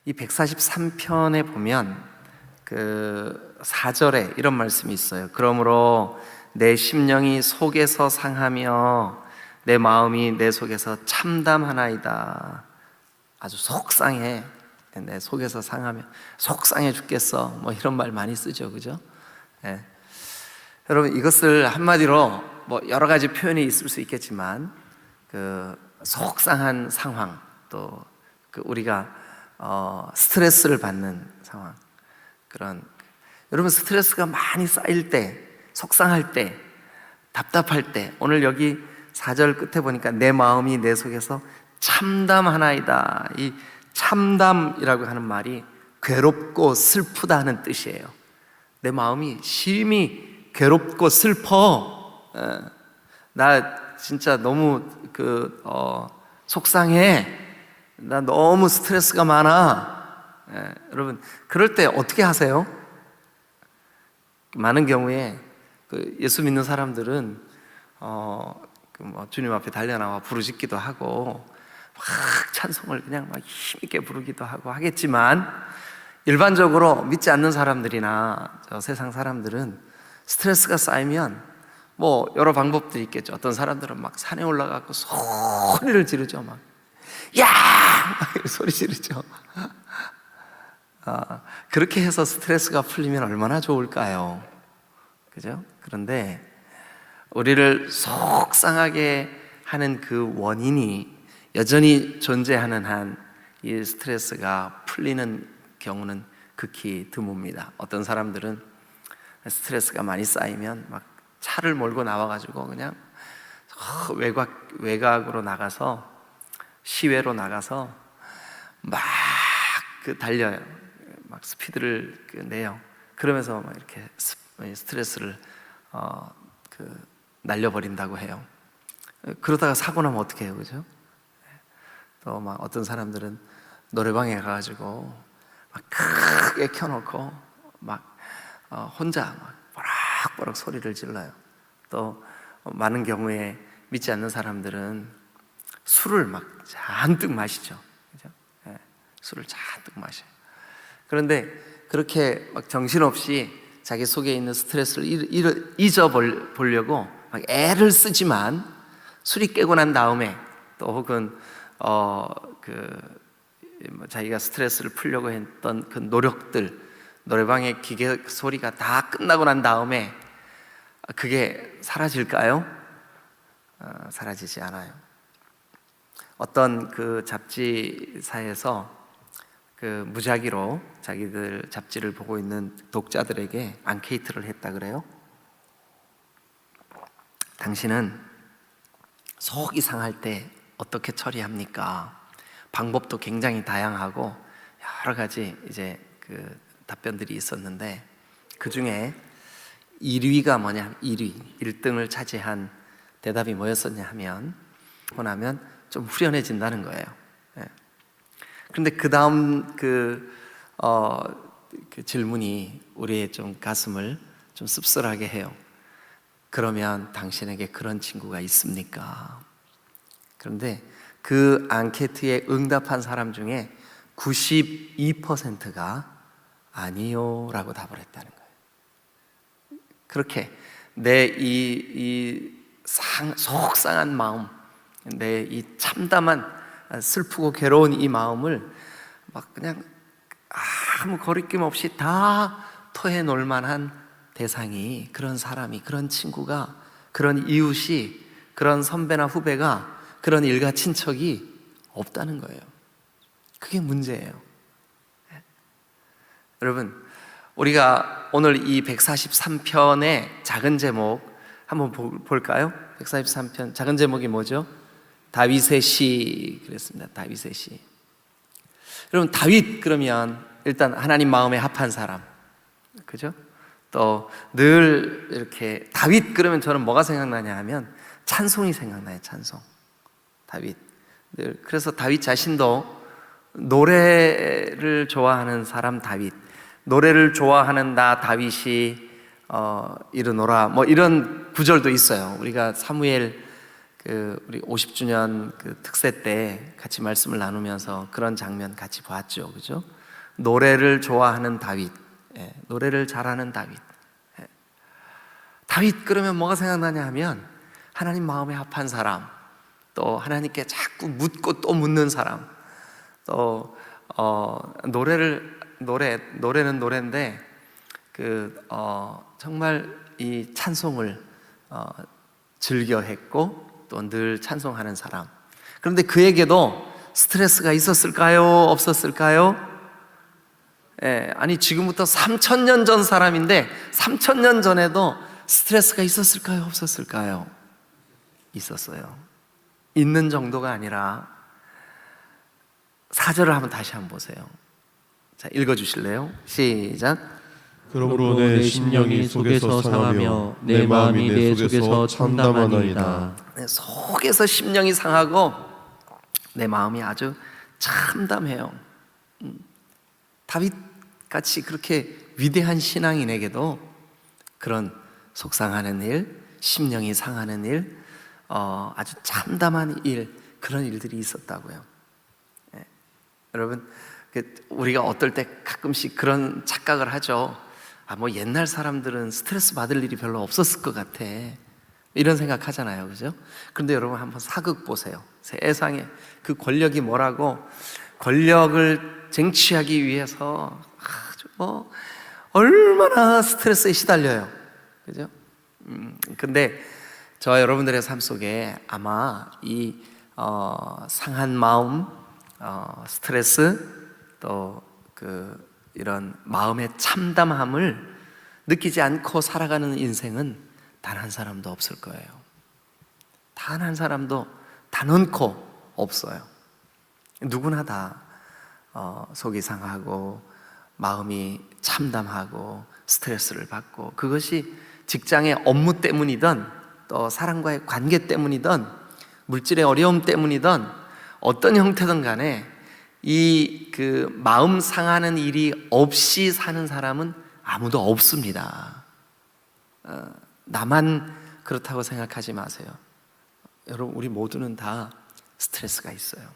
이 143편에 보면 그 4절에 이런 말씀이 있어요. 그러므로 내 심령이 속에서 상하며 내 마음이 내 속에서 참담하나이다. 아주 속상해. 내 속에서 상하며 속상해 죽겠어. 뭐 이런 말 많이 쓰죠, 그죠? 예. 여러분, 이것을 한마디로 뭐 여러 가지 표현이 있을 수 있겠지만 그 속상한 상황, 또 그 우리가 스트레스를 받는 상황, 그런, 여러분, 스트레스가 많이 쌓일 때, 속상할 때, 답답할 때, 오늘 여기 4절 끝에 보니까 내 마음이 내 속에서 참담하나이다. 이 참담이라고 하는 말이 괴롭고 슬프다 하는 뜻이에요. 내 마음이 심히 괴롭고 슬퍼. 나 진짜 너무 속상해. 나 너무 스트레스가 많아. 여러분, 그럴 때 어떻게 하세요? 많은 경우에 예수 믿는 사람들은 주님 앞에 달려나와 부르짖기도 하고 막 찬송을 그냥 막 힘있게 부르기도 하고 하겠지만, 일반적으로 믿지 않는 사람들이나 저 세상 사람들은 스트레스가 쌓이면 뭐 여러 방법들이 있겠죠. 어떤 사람들은 막 산에 올라가고 소리를 지르죠. 막 야! 소리 지르죠. 그렇게 해서 스트레스가 풀리면 얼마나 좋을까요? 그죠? 그런데 우리를 속상하게 하는 그 원인이 여전히 존재하는 한 이 스트레스가 풀리는 경우는 극히 드뭅니다. 어떤 사람들은 스트레스가 많이 쌓이면 막 차를 몰고 나와가지고 그냥 외곽으로 나가서, 시외로 나가서 막 달려요. 막 스피드를 내요. 그러면서 막 이렇게 스트레스를 날려버린다고 해요. 그러다가 사고 나면 어떻게 해요, 그죠? 또 막 어떤 사람들은 노래방에 가가지고 막 크게 켜놓고 막 혼자 막 버럭버럭 소리를 질러요. 또 많은 경우에 믿지 않는 사람들은 술을 막 잔뜩 마시죠. 그죠? 네, 술을 잔뜩 마셔요. 그런데 그렇게 막 정신없이 자기 속에 있는 스트레스를 잊어보려고 막 애를 쓰지만, 술이 깨고 난 다음에 또 혹은 자기가 스트레스를 풀려고 했던 그 노력들, 노래방의 기계 소리가 다 끝나고 난 다음에 그게 사라질까요? 사라지지 않아요. 어떤 그 잡지사에서 무작위로 자기들 잡지를 보고 있는 독자들에게 앙케이트를 했다 그래요. 당신은 속이 상할 때 어떻게 처리합니까? 방법도 굉장히 다양하고 여러 가지 이제 답변들이 있었는데, 그 중에 1위가 뭐냐, 1등을 차지한 대답이 뭐였었냐 하면, 하고 나면 좀 후련해진다는 거예요. 그런데 그 다음 그 질문이 우리의 좀 가슴을 좀 씁쓸하게 해요. 그러면 당신에게 그런 친구가 있습니까? 그런데 그 앙케이트에 응답한 사람 중에 92%가 아니요 라고 답을 했다는 거예요. 그렇게 내 이 속상한 마음, 내 이 참담한 슬프고 괴로운 이 마음을 막 그냥 아무 거리낌 없이 다 토해놓을 만한 대상이, 그런 사람이, 그런 친구가, 그런 이웃이, 그런 선배나 후배가, 그런 일가 친척이 없다는 거예요. 그게 문제예요. 여러분, 우리가 오늘 이 143편의 작은 제목 한번 볼까요? 143편 작은 제목이 뭐죠? 다윗의 시 그랬습니다. 다윗의 시. 여러분, 다윗 그러면 일단 하나님 마음에 합한 사람, 그죠? 또 늘 이렇게 다윗 그러면 저는 뭐가 생각나냐 하면 찬송이 생각나요. 찬송. 다윗. 그래서 다윗 자신도 노래를 좋아하는 사람 다윗, 노래를 좋아하는 나 다윗이 이르노라, 뭐 이런 구절도 있어요. 우리가 사무엘 우리 50주년 특세 때 같이 말씀을 나누면서 그런 장면 같이 봤죠, 그죠? 노래를 좋아하는 다윗, 노래를 잘하는 다윗. 다윗 그러면 뭐가 생각나냐 하면 하나님 마음에 합한 사람, 또 하나님께 자꾸 묻고 또 묻는 사람, 또 노래는 노래인데 정말 이 찬송을 즐겨했고 또 늘 찬송하는 사람. 그런데 그에게도 스트레스가 있었을까요? 없었을까요? 아니 지금부터 3000년 전 사람인데 3000년 전에도 스트레스가 있었을까요? 없었을까요? 있었어요. 있는 정도가 아니라 4절을 한번 다시 한번 보세요. 자, 읽어주실래요? 시작. 그러므로 내 심령이 속에서 상하며 내 마음이 내 속에서 참담하나이다. 속에서 심령이 상하고 내 마음이 아주 참담해요. 다윗같이 그렇게 위대한 신앙인에게도 그런 속상하는 일, 심령이 상하는 일, 아주 참담한 일, 그런 일들이 있었다고요. 여러분, 우리가 어떨 때 가끔씩 그런 착각을 하죠. 뭐 옛날 사람들은 스트레스 받을 일이 별로 없었을 것 같아, 이런 생각 하잖아요, 그죠? 그런데 여러분 한번 사극 보세요. 세상에 그 권력이 뭐라고, 권력을 쟁취하기 위해서 아주 얼마나 스트레스에 시달려요, 그죠? 근데 저 여러분들의 삶 속에 아마 이 상한 마음, 스트레스, 또 이런 마음의 참담함을 느끼지 않고 살아가는 인생은 단 한 사람도 없을 거예요. 단 한 사람도 단언코 없어요. 누구나 다 속이 상하고 마음이 참담하고 스트레스를 받고, 그것이 직장의 업무 때문이든 또 사람과의 관계 때문이든 물질의 어려움 때문이든 어떤 형태든 간에 이 마음 상하는 일이 없이 사는 사람은 아무도 없습니다. 나만 그렇다고 생각하지 마세요. 여러분, 우리 모두는 다 스트레스가 있어요.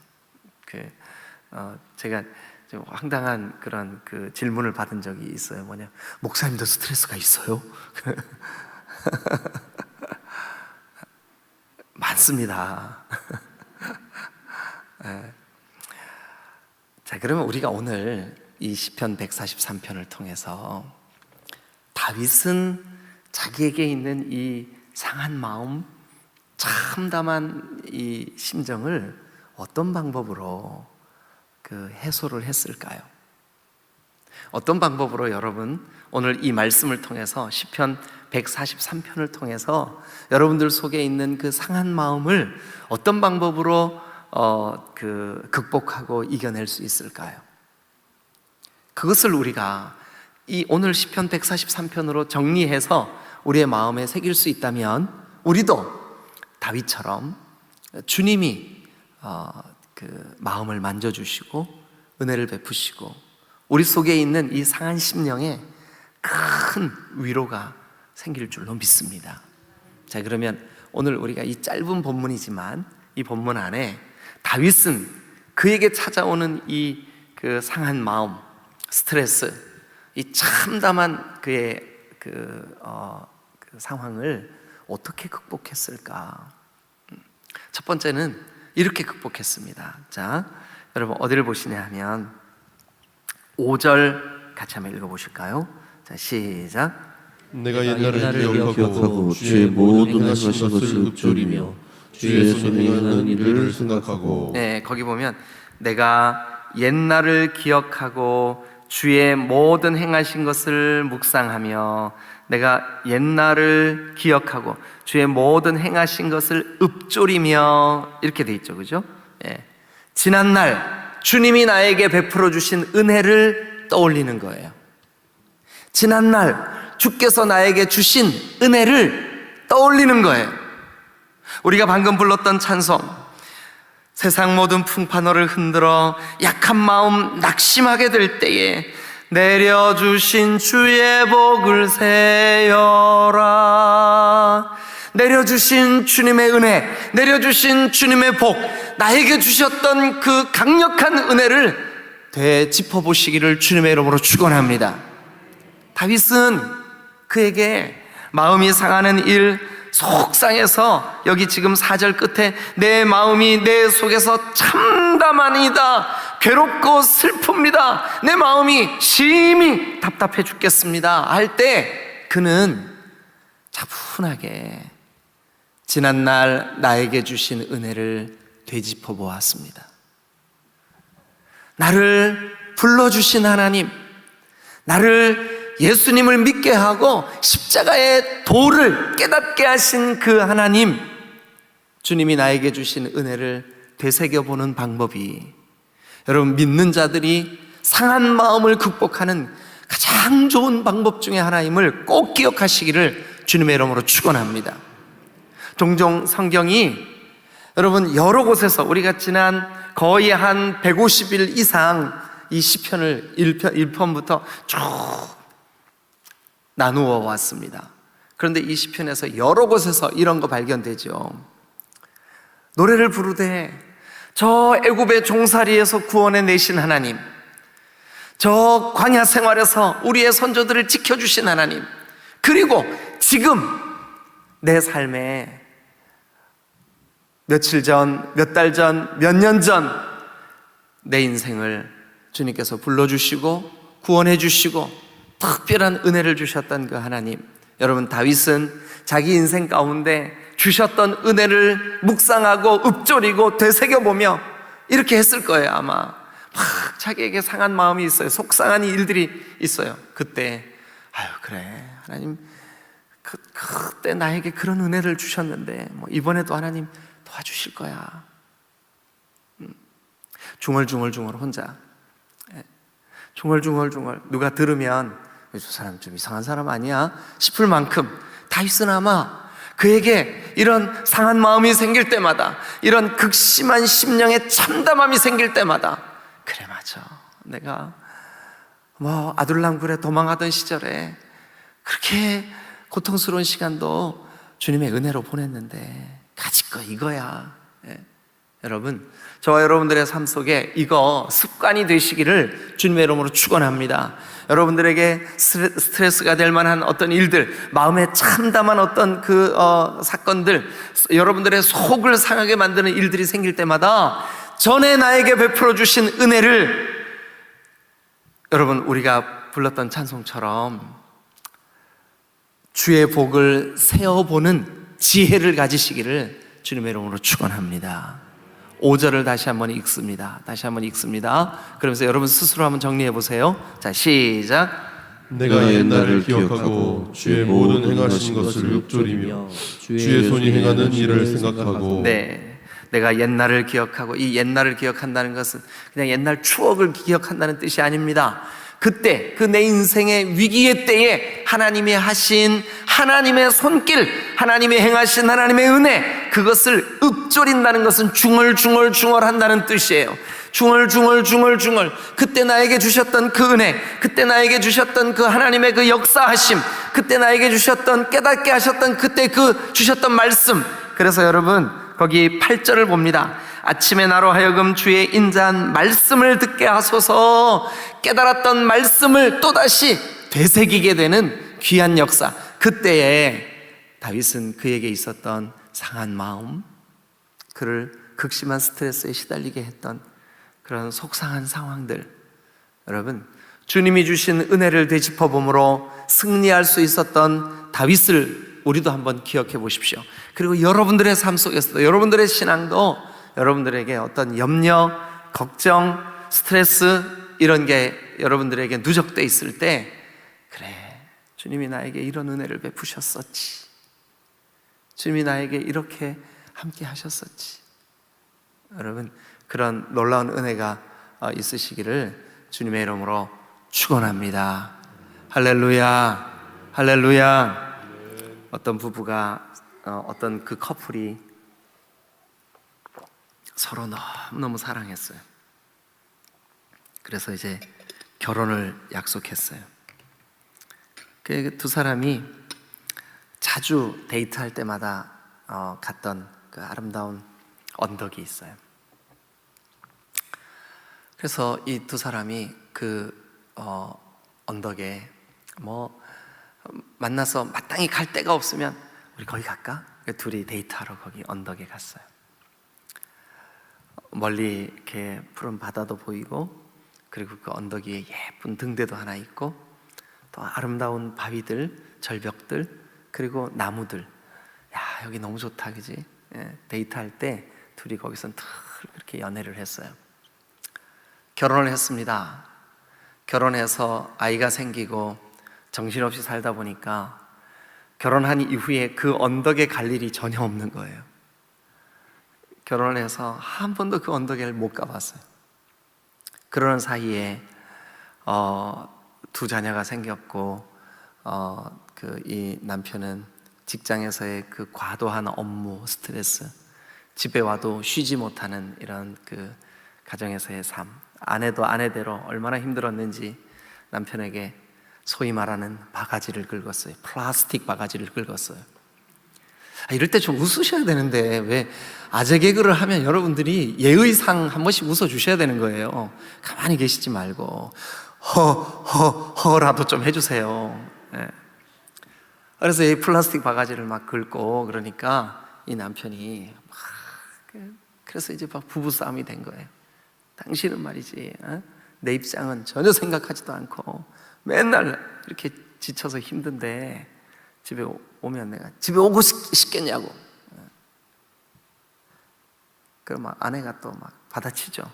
제가 좀 황당한 그런 질문을 받은 적이 있어요. 뭐냐, 목사님도 스트레스가 있어요? 많습니다. 자, 그러면 우리가 오늘 이 시편 143편을 통해서 다윗은 자기에게 있는 이 상한 마음, 참담한 이 심정을 어떤 방법으로 해소를 했을까요? 어떤 방법으로 여러분 오늘 이 말씀을 통해서 시편 143편을 통해서 여러분들 속에 있는 그 상한 마음을 어떤 방법으로 극복하고 이겨낼 수 있을까요? 그것을 우리가 이 오늘 시편 143편으로 정리해서 우리의 마음에 새길 수 있다면 우리도 다윗처럼 주님이 마음을 만져주시고 은혜를 베푸시고 우리 속에 있는 이 상한 심령에 큰 위로가 생길 줄로 믿습니다. 자, 그러면 오늘 우리가 이 짧은 본문이지만 이 본문 안에 다윗은 그에게 찾아오는 이 상한 마음, 스트레스, 이 참담한 그의 상황을 어떻게 극복했을까? 첫 번째는 이렇게 극복했습니다. 자, 여러분 어디를 보시냐 하면 5절 같이 한번 읽어보실까요? 자, 시작. 내가 옛날을 기억하고 주의 모든 하신 것을 읊조리며 주의 손에 행하는 일을 생각하고. 네, 거기 보면 내가 옛날을 기억하고 주의 모든 행하신 것을 묵상하며, 내가 옛날을 기억하고 주의 모든 행하신 것을 읊조리며, 이렇게 돼 있죠, 그죠? 예. 지난날 주님이 나에게 베풀어 주신 은혜를 떠올리는 거예요. 지난날 주께서 나에게 주신 은혜를 떠올리는 거예요. 우리가 방금 불렀던 찬송, 세상 모든 풍파너를 흔들어 약한 마음 낙심하게 될 때에 내려주신 주의 복을 세어라. 내려주신 주님의 은혜, 내려주신 주님의 복, 나에게 주셨던 그 강력한 은혜를 되짚어보시기를 주님의 이름으로 축원합니다. 다윗은 그에게 마음이 상하는 일, 속상해서 여기 지금 4절 끝에 내 마음이 내 속에서 참담하니이다, 괴롭고 슬픕니다, 내 마음이 심히 답답해 죽겠습니다 할 때 그는 차분하게 지난날 나에게 주신 은혜를 되짚어 보았습니다. 나를 불러주신 하나님, 나를 예수님을 믿게 하고 십자가의 도를 깨닫게 하신 그 하나님, 주님이 나에게 주신 은혜를 되새겨보는 방법이, 여러분, 믿는 자들이 상한 마음을 극복하는 가장 좋은 방법 중에 하나임을 꼭 기억하시기를 주님의 이름으로 축원합니다. 종종 성경이 여러분 여러 곳에서 우리가 지난 거의 한 150일 이상 이 시편을 1편부터 쭉 나누어 왔습니다. 그런데 이 시편에서 여러 곳에서 이런 거 발견되죠. 노래를 부르되 저 애굽의 종살이에서 구원해 내신 하나님, 저 광야 생활에서 우리의 선조들을 지켜주신 하나님, 그리고 지금 내 삶에 며칠 전, 몇 달 전, 몇 년 전 내 인생을 주님께서 불러주시고 구원해 주시고 특별한 은혜를 주셨던 그 하나님, 여러분, 다윗은 자기 인생 가운데 주셨던 은혜를 묵상하고 읊조리고 되새겨보며 이렇게 했을 거예요. 아마 막 자기에게 상한 마음이 있어요. 속상한 일들이 있어요. 그때 아유 그래, 하나님 그때 나에게 그런 은혜를 주셨는데 뭐 이번에도 하나님 도와주실 거야. 중얼중얼 혼자, 중얼중얼 누가 들으면 저 사람 좀 이상한 사람 아니야 싶을 만큼 다윗은 아마 그에게 이런 상한 마음이 생길 때마다, 이런 극심한 심령의 참담함이 생길 때마다, 그래 맞아, 내가 뭐 아둘람굴에 도망하던 시절에 그렇게 고통스러운 시간도 주님의 은혜로 보냈는데 가질 거 이거야. 여러분, 저와 여러분들의 삶 속에 이거 습관이 되시기를 주님의 이름으로 축원합니다. 여러분들에게 스트레스가 될 만한 어떤 일들, 마음에 참담한 어떤 사건들, 여러분들의 속을 상하게 만드는 일들이 생길 때마다 전에 나에게 베풀어 주신 은혜를, 여러분, 우리가 불렀던 찬송처럼 주의 복을 세어보는 지혜를 가지시기를 주님의 이름으로 축원합니다. 5절을 다시 한번 읽습니다. 그러면서 여러분 스스로 한번 정리해 보세요. 자, 시작. 내가 옛날을 기억하고 주의 모든 행하신 것을 읊조리며 주의 손이 행하는 일을 생각하고. 네, 내가 옛날을 기억하고, 이 옛날을 기억한다는 것은 그냥 옛날 추억을 기억한다는 뜻이 아닙니다. 그때 그 내 인생의 위기의 때에 하나님이 하신 하나님의 손길, 하나님이 행하신 하나님의 은혜, 그것을 읊조린다는 것은 중얼중얼 한다는 뜻이에요. 중얼. 그때 나에게 주셨던 그 은혜, 그때 나에게 주셨던 그 하나님의 그 역사하심, 그때 나에게 주셨던, 깨닫게 하셨던 그때 그 주셨던 말씀. 그래서 여러분 거기 8절을 봅니다. 아침에 나로 하여금 주의 인자한 말씀을 듣게 하소서. 깨달았던 말씀을 또다시 되새기게 되는 귀한 역사. 그때에 다윗은 그에게 있었던 상한 마음, 그를 극심한 스트레스에 시달리게 했던 그런 속상한 상황들, 여러분, 주님이 주신 은혜를 되짚어봄으로 승리할 수 있었던 다윗을 우리도 한번 기억해 보십시오. 그리고 여러분들의 삶 속에서도, 여러분들의 신앙도 여러분들에게 어떤 염려, 걱정, 스트레스 이런 게 여러분들에게 누적돼 있을 때, 그래, 주님이 나에게 이런 은혜를 베푸셨었지, 주님이 나에게 이렇게 함께 하셨었지. 여러분, 그런 놀라운 은혜가 있으시기를 주님의 이름으로 축원합니다. 할렐루야, 할렐루야. 어떤 부부가, 어떤 그 커플이 서로 너무너무 사랑했어요. 그래서 이제 결혼을 약속했어요. 그 두 사람이 자주 데이트할 때마다 갔던 그 아름다운 언덕이 있어요. 그래서 이 두 사람이 그 언덕에 만나서 마땅히 갈 데가 없으면 우리 거기 갈까? 둘이 데이트하러 거기 언덕에 갔어요. 멀리 이렇게 푸른 바다도 보이고, 그리고 그 언덕 위에 예쁜 등대도 하나 있고, 또 아름다운 바위들, 절벽들, 그리고 나무들. 야, 여기 너무 좋다, 그지? 예, 데이트할 때 둘이 거기서 그렇게 연애를 했어요. 결혼을 했습니다. 결혼해서 아이가 생기고 정신없이 살다 보니까 결혼한 이후에 그 언덕에 갈 일이 전혀 없는 거예요. 결혼을 해서 한 번도 그 언덕에 못 가봤어요. 그러는 사이에 두 자녀가 생겼고, 이 남편은 직장에서의 그 과도한 업무 스트레스, 집에 와도 쉬지 못하는 이런 그 가정에서의 삶, 아내도 아내대로 얼마나 힘들었는지 남편에게 소위 말하는 바가지를 긁었어요. 플라스틱 바가지를 긁었어요. 이럴 때 좀 웃으셔야 되는데 왜 아재 개그를 하면 여러분들이 예의상 한 번씩 웃어주셔야 되는 거예요. 가만히 계시지 말고 허라도 좀 해주세요. 네. 그래서 이 플라스틱 바가지를 막 긁고 그러니까 이 남편이 그래서 이제 막 부부싸움이 된 거예요. 당신은 말이지, 내 입장은 전혀 생각하지도 않고 맨날 이렇게 지쳐서 힘든데 집에 오면 내가 집에 오고 싶겠냐고. 그럼 막 아내가 또 막 받아치죠.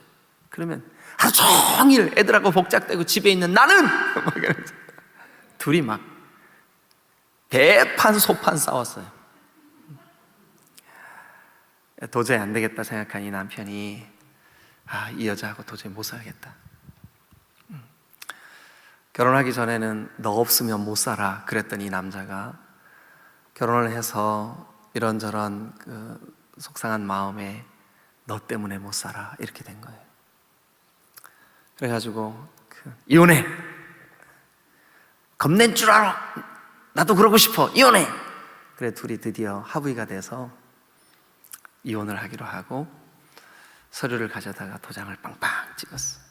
그러면 하루 종일 애들하고 복작대고 집에 있는 나는 막 이러면서 둘이 막 대판 소판 싸웠어요. 도저히 안 되겠다 생각한 이 남편이 이 여자하고 도저히 못 살겠다. 결혼하기 전에는 너 없으면 못 살아 그랬던 이 남자가 결혼을 해서 이런저런 그 속상한 마음에 너 때문에 못 살아 이렇게 된 거예요. 그래가지고 이혼해. 겁낸 줄 알아. 나도 그러고 싶어. 이혼해. 그래 둘이 드디어 합의가 돼서 이혼을 하기로 하고 서류를 가져다가 도장을 빵빵 찍었어.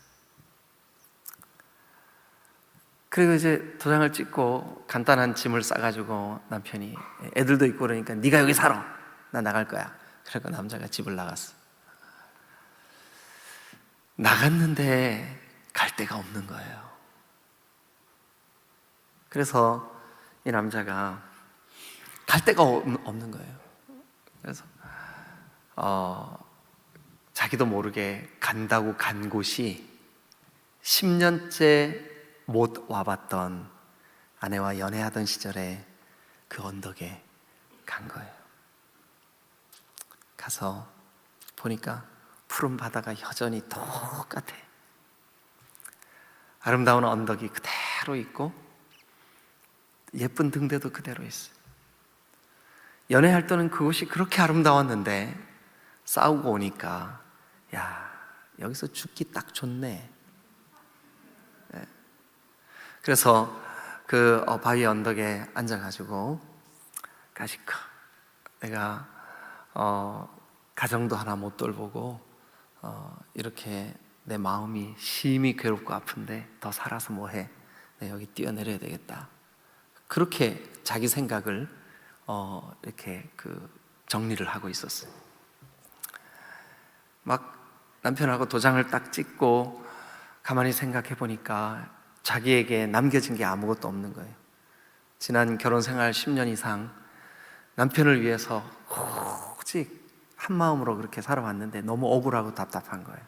그리고 이제 도장을 찍고 간단한 짐을 싸가지고 남편이 애들도 있고 그러니까 네가 여기 살아. 나 나갈 거야. 그래서 남자가 집을 나갔어. 나갔는데 갈 데가 없는 거예요. 그래서 이 남자가 갈 데가 없는 거예요. 그래서 자기도 모르게 간다고 간 곳이 10년째 못 와봤던 아내와 연애하던 시절에 그 언덕에 간 거예요. 가서 보니까 푸른 바다가 여전히 똑같아. 아름다운 언덕이 그대로 있고 예쁜 등대도 그대로 있어요. 연애할 때는 그곳이 그렇게 아름다웠는데 싸우고 오니까 야, 여기서 죽기 딱 좋네. 그래서 그 바위 언덕에 앉아가지고 가시커 내가 가정도 하나 못 돌보고 이렇게 내 마음이 심히 괴롭고 아픈데 더 살아서 뭐해? 내가 여기 뛰어내려야 되겠다. 그렇게 자기 생각을 이렇게 정리를 하고 있었어요. 막 남편하고 도장을 딱 찍고 가만히 생각해 보니까 자기에게 남겨진 게 아무것도 없는 거예요. 지난 결혼 생활 10년 이상 남편을 위해서 오직 한 마음으로 그렇게 살아왔는데 너무 억울하고 답답한 거예요.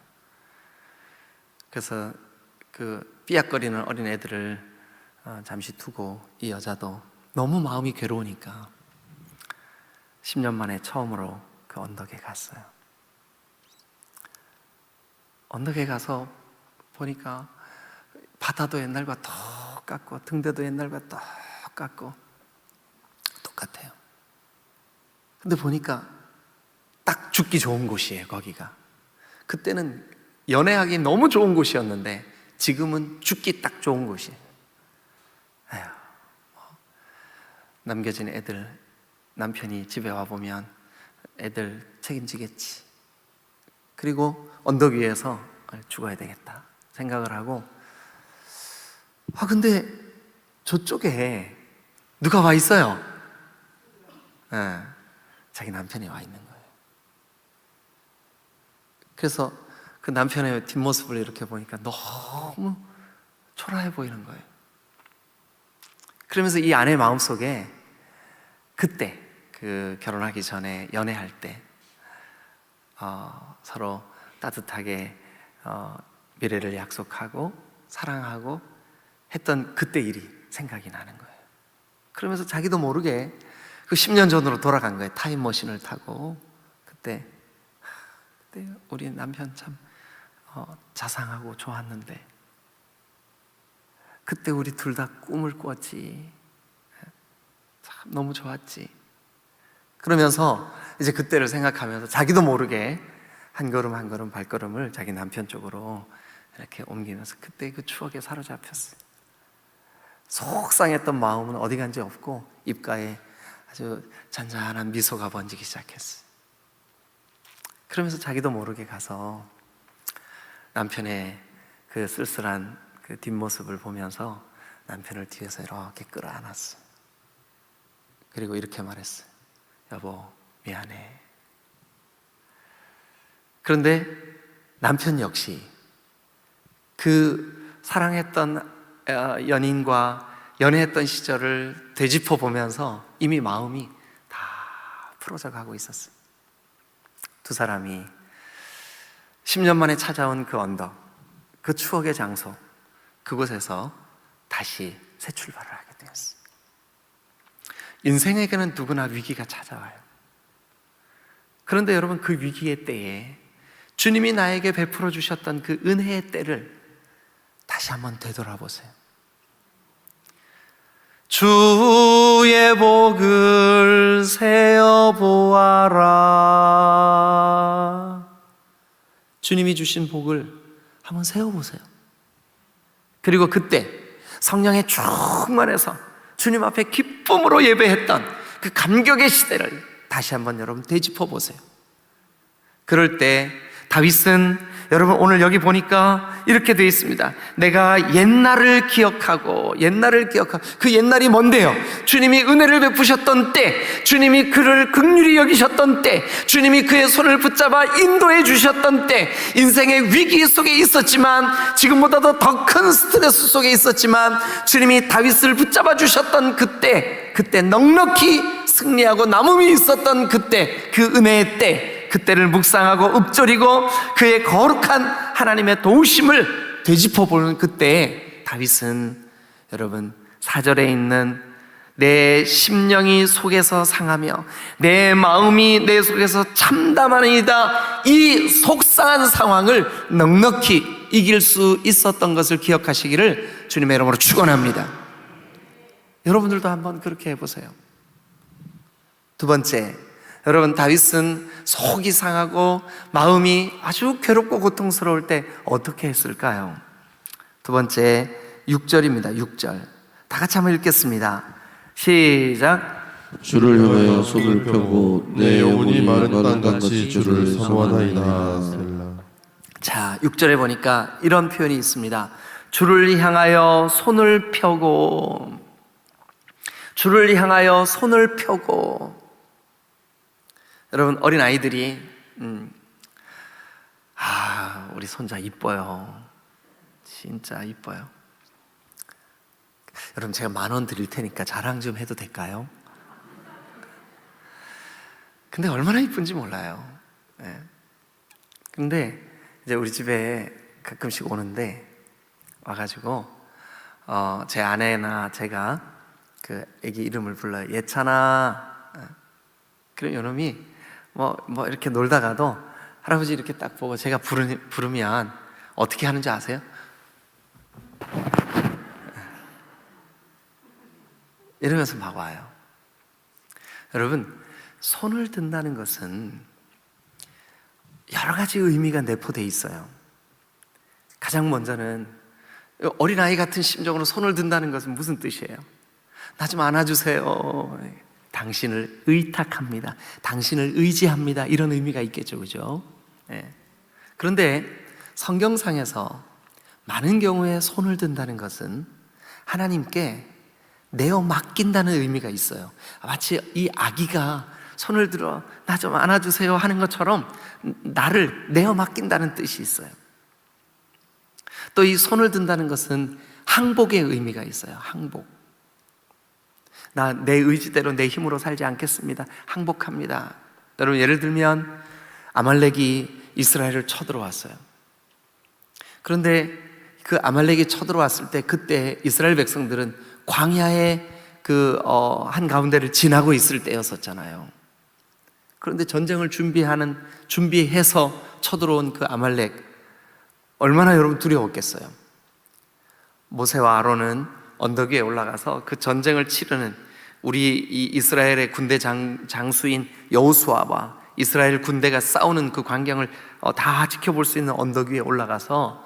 그래서 그 삐약거리는 어린 애들을 잠시 두고 이 여자도 너무 마음이 괴로우니까 10년 만에 처음으로 그 언덕에 갔어요. 언덕에 가서 보니까 바다도 옛날과 똑같고 등대도 옛날과 똑같고 똑같아요. 근데 보니까 딱 죽기 좋은 곳이에요. 거기가 그때는 연애하기 너무 좋은 곳이었는데 지금은 죽기 딱 좋은 곳이에요. 남겨진 애들 남편이 집에 와보면 애들 책임지겠지. 그리고 언덕 위에서 죽어야 되겠다 생각을 하고, 근데 저쪽에 누가 와 있어요? 네, 자기 남편이 와 있는 거예요. 그래서 그 남편의 뒷모습을 이렇게 보니까 너무 초라해 보이는 거예요. 그러면서 이 아내 마음속에 그때 그 결혼하기 전에 연애할 때 서로 따뜻하게 미래를 약속하고 사랑하고 했던 그때 일이 생각이 나는 거예요. 그러면서 자기도 모르게 그 10년 전으로 돌아간 거예요. 타임머신을 타고. 그때 우리 남편 참 자상하고 좋았는데, 그때 우리 둘 다 꿈을 꿨지. 참 너무 좋았지. 그러면서 이제 그때를 생각하면서 자기도 모르게 한 걸음 한 걸음 발걸음을 자기 남편 쪽으로 이렇게 옮기면서 그때 그 추억에 사로잡혔어요. 속상했던 마음은 어디 간지 없고 입가에 아주 잔잔한 미소가 번지기 시작했어요. 그러면서 자기도 모르게 가서 남편의 그 쓸쓸한 그 뒷모습을 보면서 남편을 뒤에서 이렇게 끌어안았어요. 그리고 이렇게 말했어요. 여보, 미안해. 그런데 남편 역시 그 사랑했던 연인과 연애했던 시절을 되짚어 보면서 이미 마음이 다 풀어져 가고 있었어요. 두 사람이 10년 만에 찾아온 그 언덕, 그 추억의 장소, 그곳에서 다시 새 출발을 하게 되었어요. 인생에게는 누구나 위기가 찾아와요. 그런데 여러분, 그 위기의 때에 주님이 나에게 베풀어 주셨던 그 은혜의 때를 다시 한번 되돌아보세요. 주의 복을 세어보아라. 주님이 주신 복을 한번 세어보세요. 그리고 그때 성령의 충만해서 주님 앞에 기쁨으로 예배했던 그 감격의 시대를 다시 한번 여러분 되짚어 보세요. 그럴 때 다윗은 여러분 오늘 여기 보니까 이렇게 되어 있습니다. 내가 옛날을 기억하고 그 옛날이 뭔데요? 주님이 은혜를 베푸셨던 때, 주님이 그를 긍휼히 여기셨던 때, 주님이 그의 손을 붙잡아 인도해 주셨던 때, 인생의 위기 속에 있었지만 지금보다도 더 큰 스트레스 속에 있었지만 주님이 다윗을 붙잡아 주셨던 그때 넉넉히 승리하고 남음이 있었던 그때, 그 은혜의 때, 그때를 묵상하고 읊조리고 그의 거룩한 하나님의 도우심을 되짚어보는 그때 다윗은 여러분 4절에 있는 내 심령이 속에서 상하며 내 마음이 내 속에서 참담하니이다, 이 속상한 상황을 넉넉히 이길 수 있었던 것을 기억하시기를 주님의 이름으로 축원합니다. 여러분들도 한번 그렇게 해보세요. 두 번째, 여러분 다윗은 속이 상하고 마음이 아주 괴롭고 고통스러울 때 어떻게 했을까요? 두 번째 6절입니다. 6절 다 같이 한번 읽겠습니다. 시작. 주를 향하여 손을 펴고 내 영혼이 마른 땅같이 주를 사모하나이다. 자, 6절에 보니까 이런 표현이 있습니다. 주를 향하여 손을 펴고, 주를 향하여 손을 펴고. 여러분 어린 아이들이 우리 손자 이뻐요. 진짜 이뻐요. 여러분 제가 10,000원 드릴 테니까 자랑 좀 해도 될까요? 근데 얼마나 이쁜지 몰라요. 네. 근데 이제 우리 집에 가끔씩 오는데 와가지고 제 아내나 제가 그 애기 이름을 불러요. 예찬아. 그럼 요놈이 뭐 이렇게 놀다가도 할아버지 이렇게 딱 보고 제가 부르면 어떻게 하는지 아세요? 이러면서 막 와요. 여러분 손을 든다는 것은 여러 가지 의미가 내포되어 있어요. 가장 먼저는 어린아이 같은 심정으로 손을 든다는 것은 무슨 뜻이에요? 나 좀 안아주세요. 당신을 의탁합니다. 당신을 의지합니다. 이런 의미가 있겠죠, 그죠? 예. 그런데 성경상에서 많은 경우에 손을 든다는 것은 하나님께 내어 맡긴다는 의미가 있어요. 마치 이 아기가 손을 들어 나 좀 안아주세요 하는 것처럼 나를 내어 맡긴다는 뜻이 있어요. 또 이 손을 든다는 것은 항복의 의미가 있어요. 항복. 나 내 의지대로 내 힘으로 살지 않겠습니다. 항복합니다. 여러분, 예를 들면 아말렉이 이스라엘을 쳐들어왔어요. 그런데 그 아말렉이 쳐들어왔을 때 그때 이스라엘 백성들은 광야의 한가운데를 지나고 있을 때였었잖아요. 그런데 전쟁을 준비해서 쳐들어온 그 아말렉, 얼마나 여러분 두려웠겠어요. 모세와 아론은 언덕 위에 올라가서 그 전쟁을 치르는 우리 이 이스라엘의 군대 장수인 여호수아와 이스라엘 군대가 싸우는 그 광경을 다 지켜볼 수 있는 언덕 위에 올라가서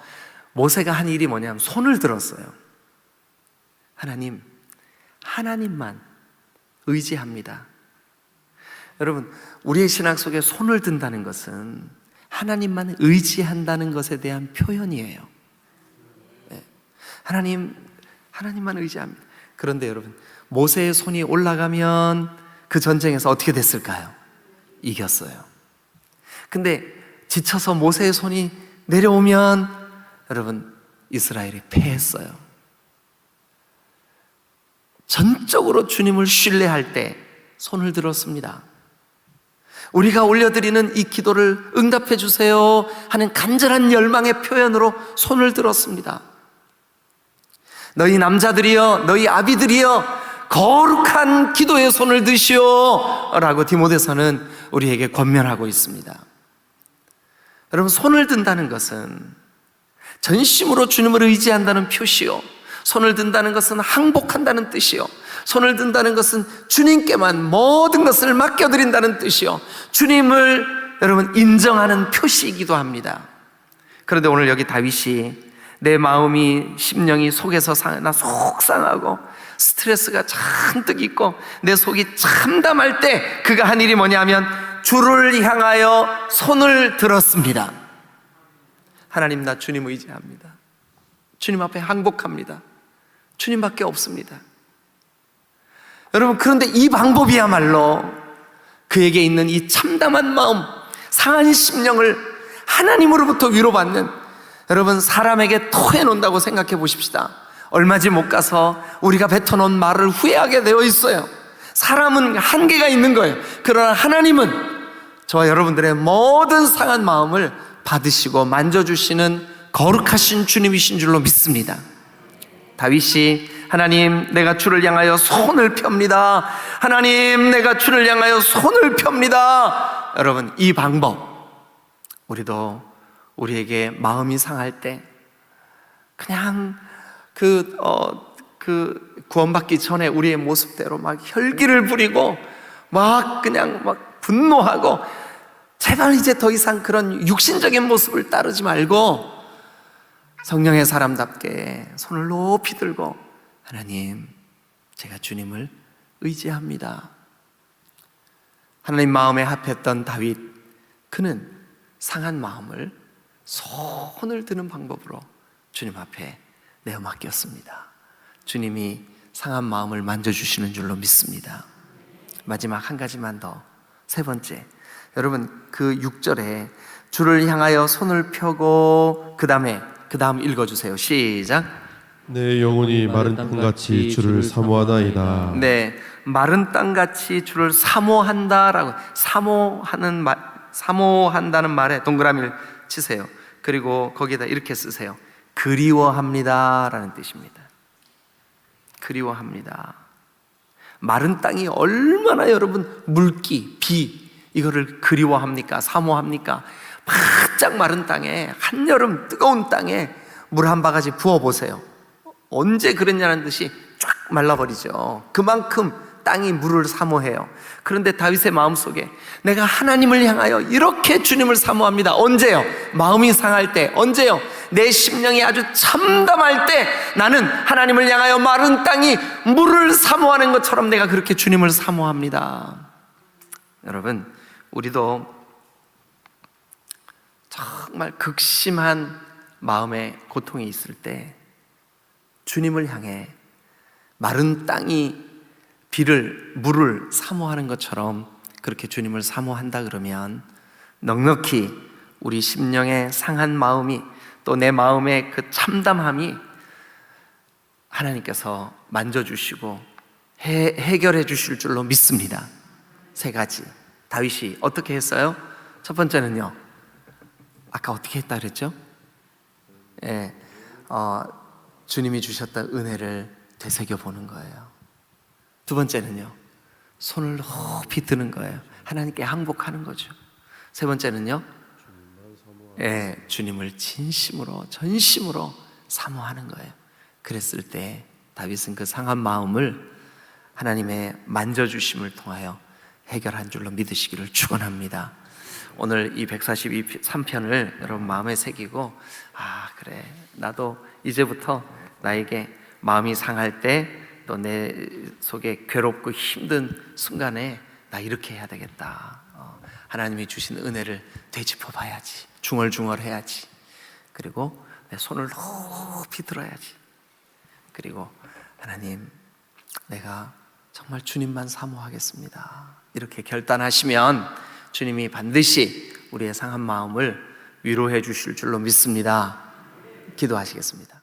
모세가 한 일이 뭐냐면 손을 들었어요. 하나님만 의지합니다. 여러분, 우리의 신앙 속에 손을 든다는 것은 하나님만 의지한다는 것에 대한 표현이에요. 네. 하나님만 의지합니다. 그런데 여러분, 모세의 손이 올라가면 그 전쟁에서 어떻게 됐을까요? 이겼어요. 근데 지쳐서 모세의 손이 내려오면 여러분, 이스라엘이 패했어요. 전적으로 주님을 신뢰할 때 손을 들었습니다. 우리가 올려드리는 이 기도를 응답해 주세요 하는 간절한 열망의 표현으로 손을 들었습니다. 너희 남자들이여, 너희 아비들이여, 거룩한 기도의 손을 드시오 라고 디모데서는 우리에게 권면하고 있습니다. 여러분, 손을 든다는 것은 전심으로 주님을 의지한다는 표시요, 손을 든다는 것은 항복한다는 뜻이요, 손을 든다는 것은 주님께만 모든 것을 맡겨드린다는 뜻이요, 주님을 여러분 인정하는 표시이기도 합니다. 그런데 오늘 여기 다윗이 내 마음이 심령이 속에서 나 속상하고 스트레스가 잔뜩 있고 내 속이 참담할 때 그가 한 일이 뭐냐면 주를 향하여 손을 들었습니다. 하나님, 나 주님 의지합니다. 주님 앞에 항복합니다. 주님밖에 없습니다. 여러분, 그런데 이 방법이야말로 그에게 있는 이 참담한 마음, 상한 심령을 하나님으로부터 위로받는, 여러분, 사람에게 토해놓는다고 생각해 보십시다. 얼마지 못 가서 우리가 뱉어놓은 말을 후회하게 되어 있어요. 사람은 한계가 있는 거예요. 그러나 하나님은 저와 여러분들의 모든 상한 마음을 받으시고 만져주시는 거룩하신 주님이신 줄로 믿습니다. 다윗이 하나님, 내가 주를 향하여 손을 펴니다. 하나님, 내가 주를 향하여 손을 펴니다. 여러분, 이 방법 우리에게 마음이 상할 때 그냥 구원받기 전에 우리의 모습대로 막 혈기를 부리고 막 분노하고, 제발 이제 더 이상 그런 육신적인 모습을 따르지 말고 성령의 사람답게 손을 높이 들고, 하나님, 제가 주님을 의지합니다. 하나님 마음에 합했던 다윗, 그는 상한 마음을 손을 드는 방법으로 주님 앞에 내어 맡겼습니다. 주님이 상한 마음을 만져주시는 줄로 믿습니다. 마지막 한 가지만 더, 세 번째, 여러분, 그 6절에 주를 향하여 손을 펴고 그 다음 읽어주세요. 시작. 내 영혼이 마른 땅같이 주를 사모하나이다. 네, 마른 땅같이 주를 사모한다라고, 사모한다는 말에 동그라미를 치세요. 그리고 거기에다 이렇게 쓰세요. 그리워합니다라는 뜻입니다. 그리워합니다. 마른 땅이 얼마나 여러분 물기, 비, 이거를 그리워합니까? 사모합니까? 바짝 마른 땅에, 한여름 뜨거운 땅에 물 한 바가지 부어보세요. 언제 그랬냐는 듯이 쫙 말라버리죠. 그만큼 땅이 물을 사모해요. 그런데 다윗의 마음속에 내가 하나님을 향하여 이렇게 주님을 사모합니다. 언제요? 마음이 상할 때. 언제요? 내 심령이 아주 참담할 때 나는 하나님을 향하여 마른 땅이 물을 사모하는 것처럼 내가 그렇게 주님을 사모합니다. 여러분, 우리도 정말 극심한 마음의 고통이 있을 때 주님을 향해 마른 땅이 물을 사모하는 것처럼 그렇게 주님을 사모한다 그러면 넉넉히 우리 심령의 상한 마음이, 또 내 마음의 그 참담함이 하나님께서 만져주시고 해결해 주실 줄로 믿습니다. 3가지. 다윗이 어떻게 했어요? 첫 번째는요, 아까 어떻게 했다 그랬죠? 주님이 주셨던 은혜를 되새겨 보는 거예요. 두 번째는요, 손을 높이 드는 거예요. 하나님께 항복하는 거죠. 세 번째는요, 주님을 진심으로 전심으로 사모하는 거예요. 그랬을 때 다윗은 그 상한 마음을 하나님의 만져주심을 통하여 해결한 줄로 믿으시기를 축원합니다. 오늘 이 143편을 여러분 마음에 새기고, 그래, 나도 이제부터 나에게 마음이 상할 때, 또 내 속에 괴롭고 힘든 순간에 나 이렇게 해야 되겠다. 하나님이 주신 은혜를 되짚어 봐야지. 중얼중얼해야지. 그리고 내 손을 높이 들어야지. 그리고 하나님, 내가 정말 주님만 사모하겠습니다. 이렇게 결단하시면 주님이 반드시 우리의 상한 마음을 위로해 주실 줄로 믿습니다. 기도하시겠습니다.